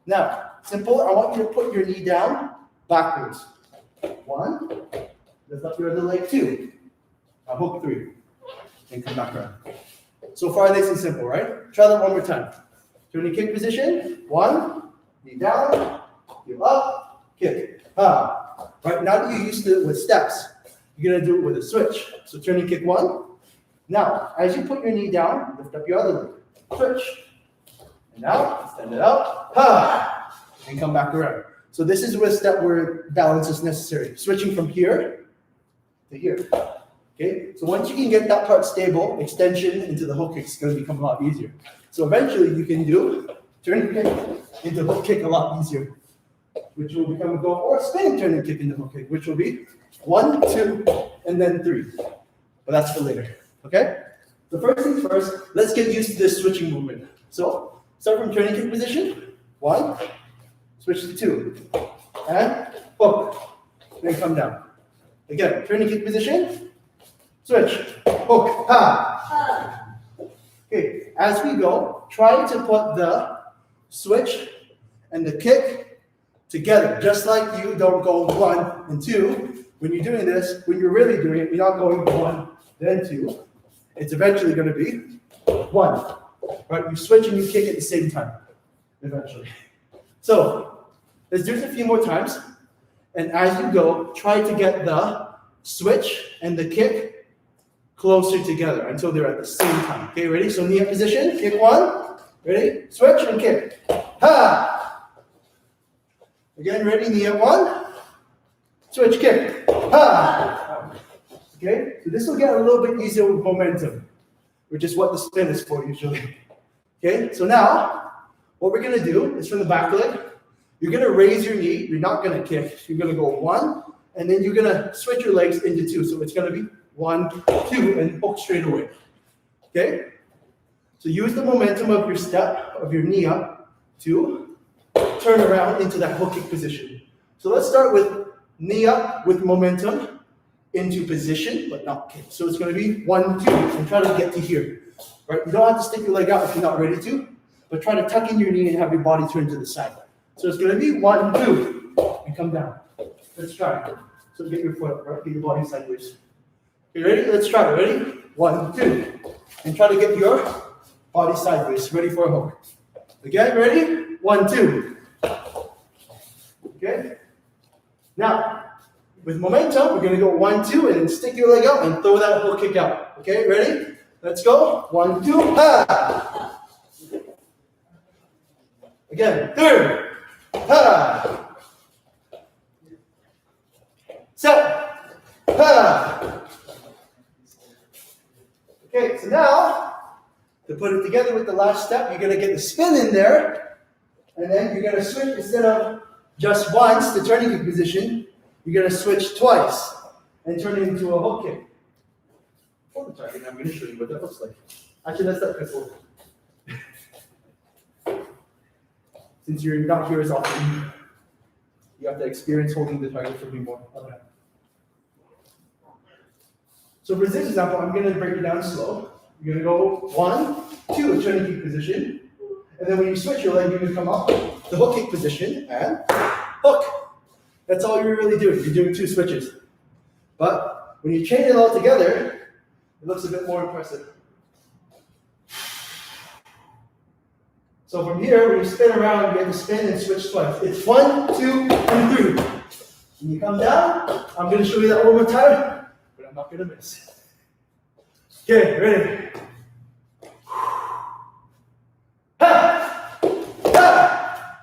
Now, simple, I want you to put your knee down backwards. One, lift up your other leg, two. Now hook three, and come back around. So far, nice and simple, right? Try that one more time. Turning kick position, one, knee down, heel up, kick, ha. Right, now that you're used to it with steps, you're going to do it with a switch. So turning kick one. Now, as you put your knee down, lift up your other leg. Switch. And now, extend it out. Ha! And come back around. So this is a step where balance is necessary. Switching from here to here. Okay? So once you can get that part stable, extension into the hook kick is going to become a lot easier. So eventually you can do turning kick into hook kick a lot easier, which will become a go, or a spinning turning kick into hook kick, which will be 1, 2, and then 3. But that's for later, okay? The first things first, let's get used to this switching movement. So, start from turning kick position, 1, switch to 2, and hook, then come down. Again, turning kick position, switch, hook, ha. Okay, as we go, try to put the switch and the kick together, just like you don't go 1 and 2, when you're doing this, when you're really doing it, you're not going 1, then 2. It's eventually going to be 1. Right? You switch and you kick at the same time, eventually. So let's do this a few more times. And as you go, try to get the switch and the kick closer together until they're at the same time. Okay, ready? So knee up position, kick 1. Ready? Switch and kick. Ha! Again, ready? Knee up 1. Switch, kick. Ha! Okay, so this will get a little bit easier with momentum, which is what the spin is for usually. Okay, so now what we're going to do is from the back leg, you're going to raise your knee. You're not going to kick. You're going to go 1, and then you're going to switch your legs into 2. So it's going to be 1, 2, and hook straight away. Okay? So use the momentum of your step, of your knee up, to turn around into that hook kick position. So let's start with knee up with momentum into position, but not kick. So it's going to be 1, 2, and try to get to here. Right? You don't have to stick your leg out if you're not ready to, but try to tuck in your knee and have your body turn to the side. So it's going to be 1, 2, and come down. Let's try it. So get your foot up, right? Get your body sideways. You ready? Let's try it. Ready? 1, 2. And try to get your body sideways. Ready for a hook. Again, ready? 1, 2. Okay? Now, with momentum, we're going to go 1, 2, and then stick your leg out and throw that hook kick out. Okay, ready? Let's go. 1, 2, ha! Again, 3, ha! Set, ha! Okay, so now, to put it together with the last step, you're going to get the spin in there, and then you're going to switch instead of just once, the turning kick position, you're going to switch twice and turn it into a hook kick. For the target, I'm going to show you what that looks like. Actually, let's let Chris hold. Since you're not here as often, you have to experience holding the target for me more. Okay. So for this example, I'm going to break it down slow. You're going to go 1, 2, a turning kick position. And then when you switch your leg, you're going to come up the hook kick position and hook. That's all you're really doing. You're doing 2 switches. But when you chain it all together, it looks a bit more impressive. So from here, when you spin around, you have to spin and switch twice. It's 1, 2, and 3. When you come down, I'm going to show you that one more time, but I'm not going to miss. Okay, ready? Ha! Ha!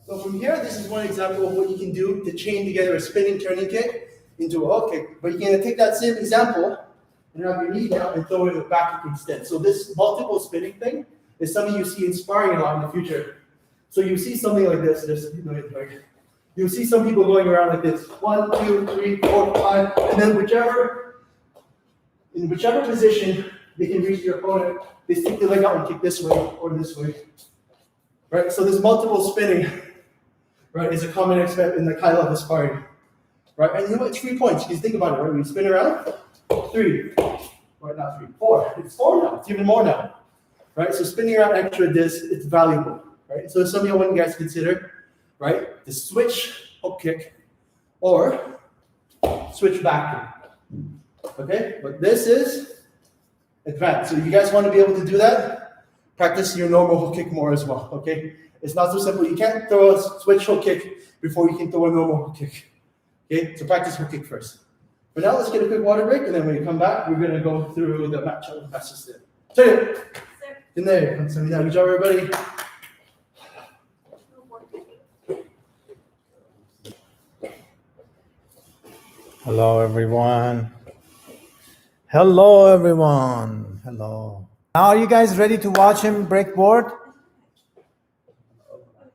So from here, this is one example of what you can do to chain together a spinning turning kick into a hook kick. But you're going to take that same example and have your knee down and throw it in the back kick instead. So this multiple spinning thing is something you see inspiring a lot in the future. So you see something like this. You'll see some people going around like this. 1, 2, 3, 4, 5, and then in whichever position they can reach their opponent, they stick their leg out and kick this way or this way. Right? So this multiple spinning, right, is a common aspect in the high level sparring. Right? And you know what? It's 3 points. Because think about it, right? When you spin around, 3. Right, not 3, 4. It's 4 now. It's even more now. Right? So spinning around extra disc, it's valuable. Right? So it's something I want you guys to consider, right? The switch hook kick or switch back kick. Okay? But this is advanced. So you guys want to be able to do that? Practice your normal hook kick more as well. Okay? It's not so simple. You can't throw a switch hook kick before you can throw a normal hook kick. Okay? So practice hook kick first. But now let's get a quick water break, and then when you come back, we're going to go through the match up fastest there. Turn it. In there. Kamsamnida. Good job, everybody. Hello, everyone. Hello, everyone. Hello. Now, are you guys ready to watch him break board?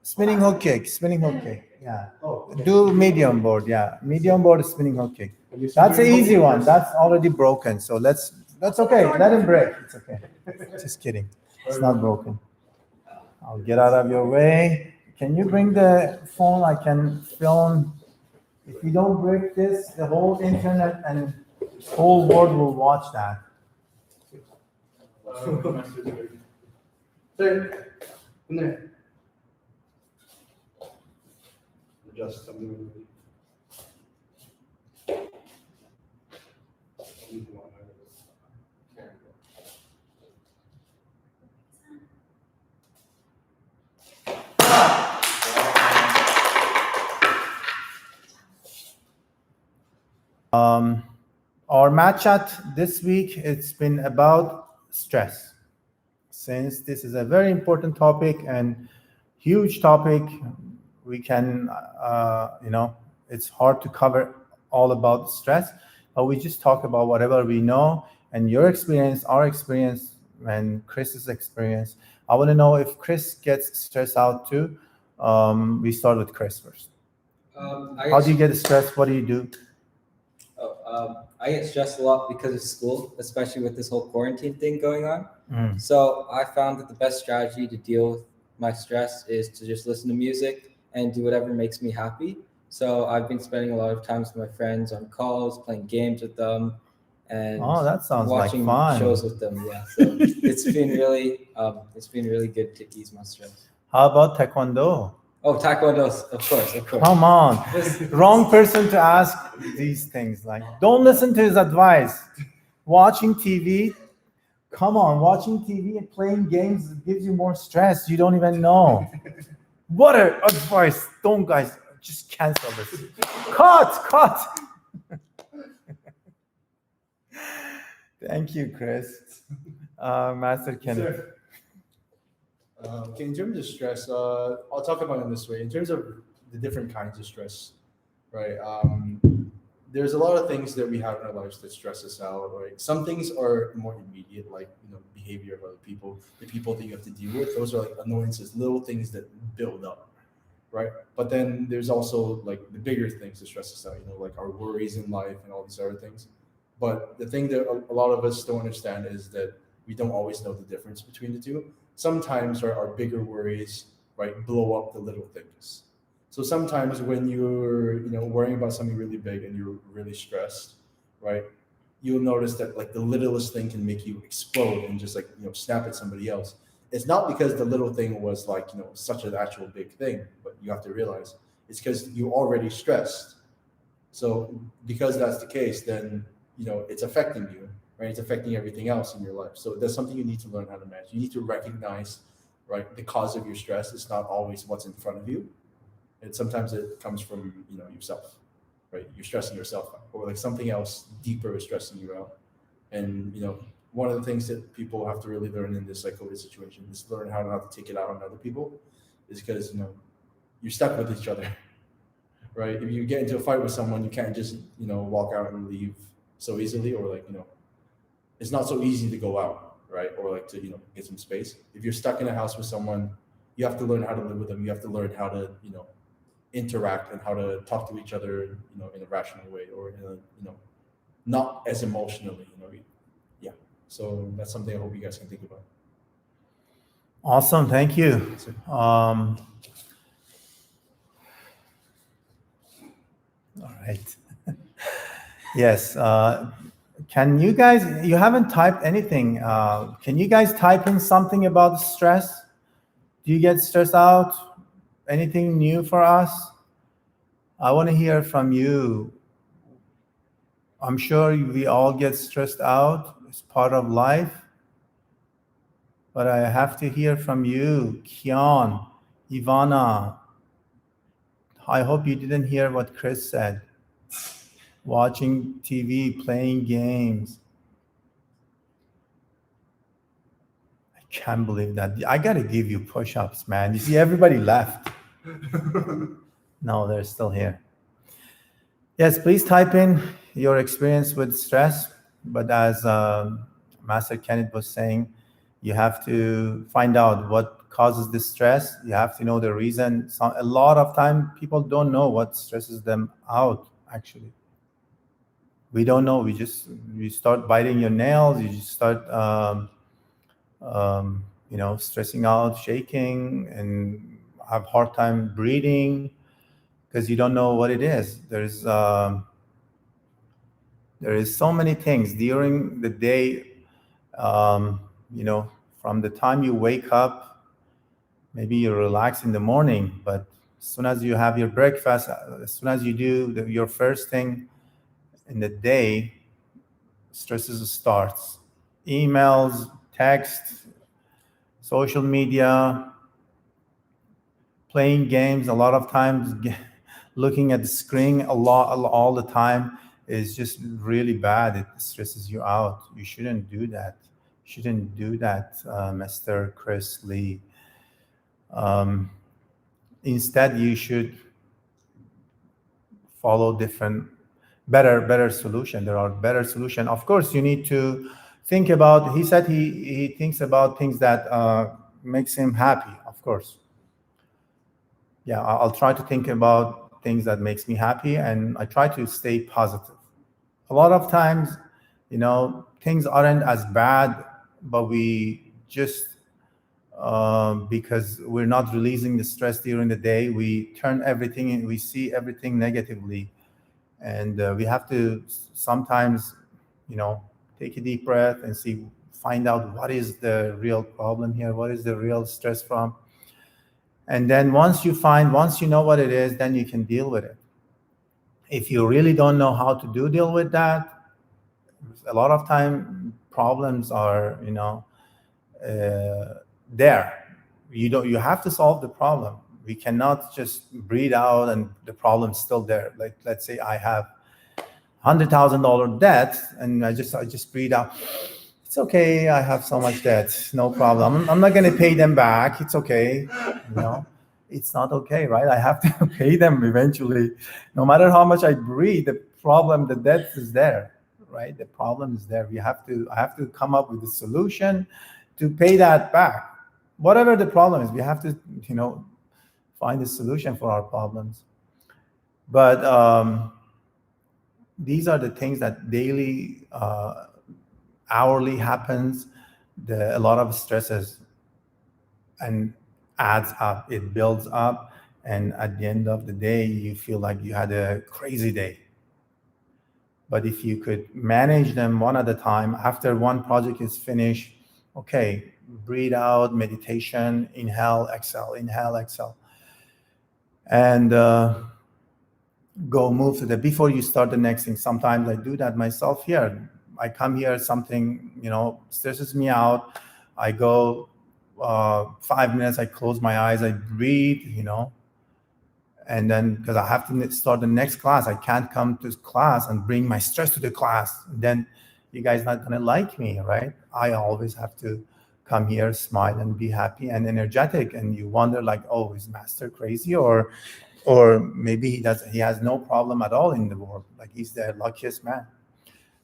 Spinning hook kick. Spinning hook kick. Yeah. Oh, okay. Do medium board. Yeah. Medium board spinning hook kick. That's an easy one. That's already broken. So that's okay. Let him break. It's okay. Just kidding. It's not broken. I'll get out of your way. Can you bring the phone? I can film. If you don't break this, the whole internet and whole world will watch that. There. In there. Adjust something. Our match chat this week, it's been about stress. Since this is a very important topic and huge topic, we can, it's hard to cover all about stress, but we just talk about whatever we know and your experience, our experience, and Chris's experience. I want to know if Chris gets stressed out too. We start with Chris first. How do you get stressed? What do you do? I get stressed a lot because of school, especially with this whole quarantine thing going on. Mm. So I found that the best strategy to deal with my stress is to just listen to music and do whatever makes me happy. So I've been spending a lot of time with my friends on calls, playing games with them, and Oh, that sounds like watching fun. shows with them. Yeah, so it's been really good to ease my stress. How about Taekwondo? Oh, Taekwondo, of course. Come on. Wrong person to ask these things. Like, don't listen to his advice. Watching TV, come on, watching TV and playing games gives you more stress. You don't even know. What a advice. Don't, guys, just cancel this. Cut. Thank you, Chris. Master Kenneth. Okay, in terms of stress, I'll talk about it this way. In terms of the different kinds of stress, right? There's a lot of things that we have in our lives that stress us out, right? Some things are more immediate, like behavior of other people, the people that you have to deal with. Those are like annoyances, little things that build up, right? But then there's also like the bigger things that stress us out, like our worries in life and all these other things. But the thing that a lot of us don't understand is that we don't always know the difference between the two. Sometimes our bigger worries, right, blow up the little things. So sometimes when you're, worrying about something really big and you're really stressed, right, you'll notice that like the littlest thing can make you explode and just like, snap at somebody else. It's not because the little thing was like, such an actual big thing, but you have to realize it's because you're already stressed. So because that's the case, then, it's affecting you. Right? It's affecting everything else in your life. So that's something you need to learn how to manage. You need to recognize, right, the cause of your stress. It's not always what's in front of you. Sometimes it comes from, yourself, right? You're stressing yourself out, or like something else deeper is stressing you out. And, one of the things that people have to really learn in this like COVID situation is learn how not to take it out on other people, is because, you're stuck with each other, right? If you get into a fight with someone, you can't just, walk out and leave so easily, or like, it's not so easy to go out, right? Or like to, get some space. If you're stuck in a house with someone, you have to learn how to live with them. You have to learn how to, interact and how to talk to each other, in a rational way, or in a, not as emotionally, Yeah. So that's something I hope you guys can think about. Awesome. Thank you. All right. Yes. Can you guys, you haven't typed anything. Can you guys type in something about stress? Do you get stressed out? Anything new for us? I want to hear from you. I'm sure we all get stressed out. It's part of life. But I have to hear from you, Kian, Ivana. I hope you didn't hear what Chris said. Watching TV, playing games. I can't believe that. I got to give you push-ups, man. You see, everybody left. No, they're still here. Yes, please type in your experience with stress. But as Master Kenneth was saying, you have to find out what causes this stress. You have to know the reason. A lot of time, people don't know what stresses them out, actually. We don't know. You start biting your nails. You just start, stressing out, shaking, and have hard time breathing because you don't know what it is. There is so many things during the day. From the time you wake up, maybe you relax in the morning, but as soon as you have your breakfast, as soon as you do your first thing in the day, stresses starts. Emails, text, social media, playing games. A lot of times, looking at the screen all the time. is just really bad. It stresses you out. You shouldn't do that. Mr. Chris Lee. Instead, you should follow better solution. There are better solution. Of course, you need to think about. He said he thinks about things that makes him happy. Of course, yeah. I'll try to think about things that makes me happy, and I try to stay positive. A lot of times, things aren't as bad, but we just because we're not releasing the stress during the day, we turn everything and we see everything negatively, and we have to sometimes, take a deep breath and find out what is the real problem here, what is the real stress from, and then once you know what it is, then you can deal with it. If you really don't know how to deal with that, a lot of time problems are, there. You have to solve the problem. We cannot just breathe out and the problem's still there. Like, let's say I have $100,000 debt and I just breathe out. It's okay, I have so much debt, no problem. I'm not going to pay them back. It's okay. It's not okay, right? I have to pay them eventually. No matter how much I breathe, the debt is there, right? The problem is there. I have to come up with a solution to pay that back. Whatever the problem is, we have to, find a solution for our problems. But these are the things that daily, hourly happens. A lot of stresses and adds up. It builds up, and at the end of the day, you feel like you had a crazy day. But if you could manage them one at a time, after one project is finished, okay, breathe out, meditation, inhale, exhale, and go move to before you start the next thing. Sometimes I do that myself here. I come here, something, stresses me out. I go 5 minutes, I close my eyes, I breathe, and then because I have to start the next class, I can't come to class and bring my stress to the class. Then you guys not gonna like me, right? I always have to come here, smile, and be happy and energetic. And you wonder, like, oh, is Master crazy, or maybe he has no problem at all in the world, like he's the luckiest man.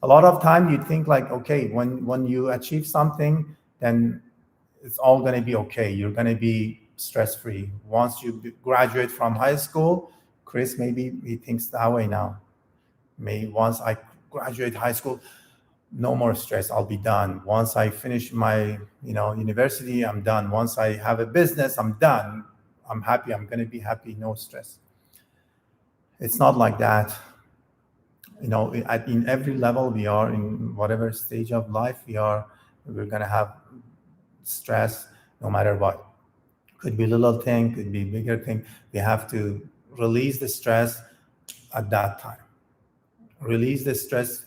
A lot of time you think like, okay, when you achieve something, then it's all gonna be okay. You're gonna be stress-free. Once you graduate from high school, Chris, maybe he thinks that way now. Maybe once I graduate high school, no more stress, I'll be done. Once I finish my, university, I'm done. Once I have a business, I'm done. I'm happy, I'm gonna be happy, no stress. It's not like that. In every level we are, in whatever stage of life we're gonna have stress no matter what. Could be little thing, could be bigger thing. We have to release the stress at that time. Release the stress,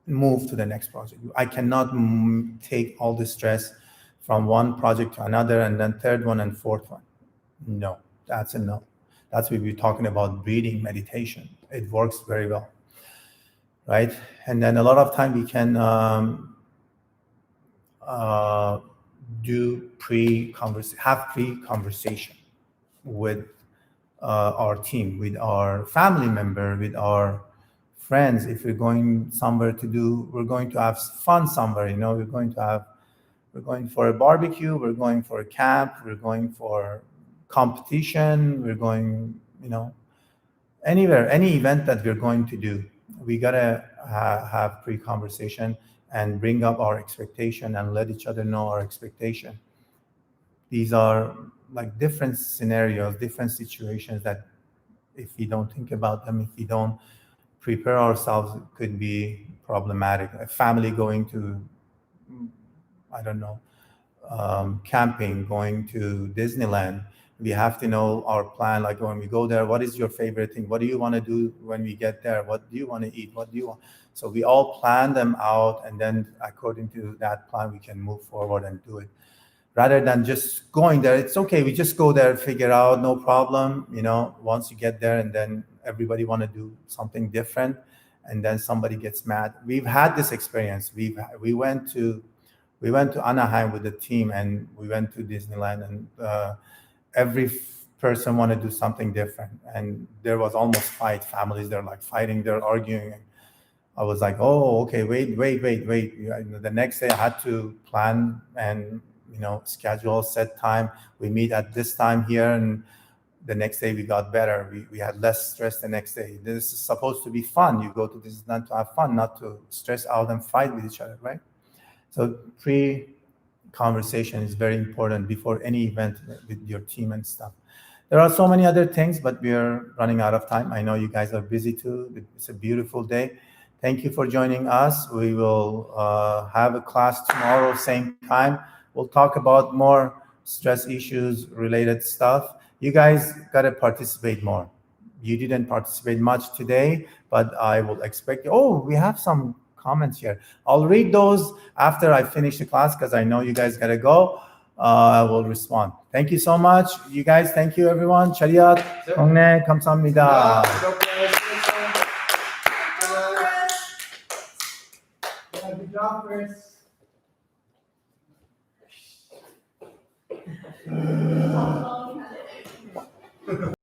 move to the next project. I cannot take all the stress from one project to another and then third one and fourth one. No, that's a no. That's what we're talking about, breathing meditation. It works very well, right? And then a lot of time we can do pre-conversation with our team, with our family member, with our friends. If we're going somewhere we're going to have fun somewhere, we're going for a barbecue, we're going for a camp, we're going for competition, we're going, anywhere, any event that we're going to do, we gotta have pre-conversation and bring up our expectation and let each other know our expectation. These are like different scenarios, different situations that if we don't think about them, if we don't prepare ourselves, it could be problematic. A family going to, I don't know, camping, going to Disneyland, we have to know our plan. Like when we go there, what is your favorite thing? What do you want to do when we get there? What do you want to eat? What do you want? So we all plan them out, and then according to that plan, we can move forward and do it. Rather than just going there, it's okay. We just go there, figure out, no problem. Once you get there, and then everybody want to do something different, and then somebody gets mad. We've had this experience. We went to Anaheim with the team, and we went to Disneyland, and every person wanted to do something different, and there was almost fight. Families, they're like fighting, they're arguing. And I was like, oh, okay, wait. The next day I had to plan and schedule, set time. We meet at this time here, and the next day we got better. We had less stress the next day. This is supposed to be fun. You go to Disneyland to have fun, not to stress out and fight with each other, right? So pre-conversation is very important before any event with your team and stuff. There are so many other things, but we are running out of time. I know you guys are busy too. It's a beautiful day. Thank you for joining us. We will have a class tomorrow, same time. We'll talk about more stress issues related stuff. You guys got to participate more. You didn't participate much today, but I will expect you. Oh, we have some comments here. I'll read those after I finish the class because I know you guys got to go. I will respond. Thank you so much. You guys, thank you, everyone. Chariot, Kongne, Kamsamnida. Good job, Chris.